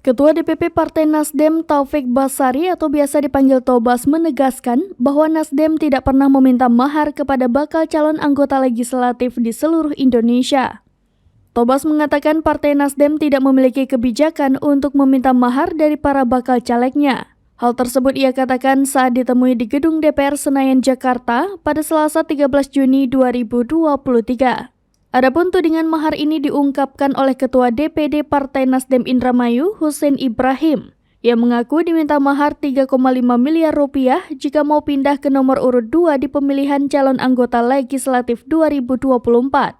Ketua DPP Partai Nasdem Taufik Basari atau biasa dipanggil Tobas menegaskan bahwa Nasdem tidak pernah meminta mahar kepada bakal calon anggota legislatif di seluruh Indonesia. Tobas mengatakan Partai Nasdem tidak memiliki kebijakan untuk meminta mahar dari para bakal calegnya. Hal tersebut ia katakan saat ditemui di Gedung DPR Senayan, Jakarta pada Selasa 13 Juni 2023. Adapun tudingan mahar ini diungkapkan oleh Ketua DPD Partai Nasdem Indramayu, Husein Ibrahim. Ia mengaku diminta mahar 3,5 miliar rupiah jika mau pindah ke nomor urut 2 di pemilihan calon anggota legislatif 2024.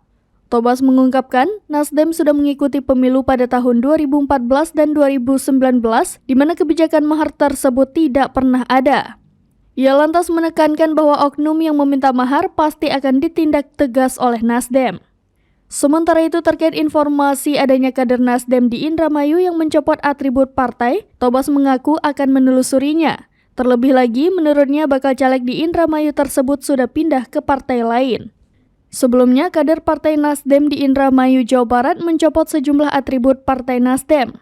Tobas mengungkapkan, Nasdem sudah mengikuti pemilu pada tahun 2014 dan 2019, di mana kebijakan mahar tersebut tidak pernah ada. Ia lantas menekankan bahwa oknum yang meminta mahar pasti akan ditindak tegas oleh Nasdem. Sementara itu terkait informasi adanya kader Nasdem di Indramayu yang mencopot atribut partai, Tobas mengaku akan menelusurinya. Terlebih lagi, menurutnya bakal caleg di Indramayu tersebut sudah pindah ke partai lain. Sebelumnya, kader Partai Nasdem di Indramayu, Jawa Barat mencopot sejumlah atribut Partai Nasdem.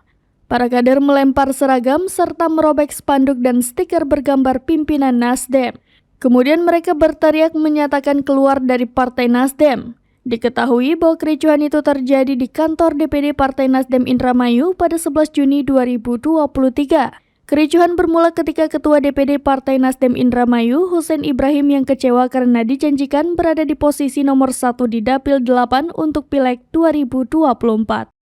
Para kader melempar seragam serta merobek spanduk dan stiker bergambar pimpinan Nasdem. Kemudian mereka berteriak menyatakan keluar dari Partai Nasdem. Diketahui bahwa kericuhan itu terjadi di kantor DPD Partai Nasdem Indramayu pada 11 Juni 2023. Kericuhan bermula ketika Ketua DPD Partai Nasdem Indramayu, Husein Ibrahim yang kecewa karena dijanjikan berada di posisi nomor 1 di Dapil 8 untuk Pileg 2024.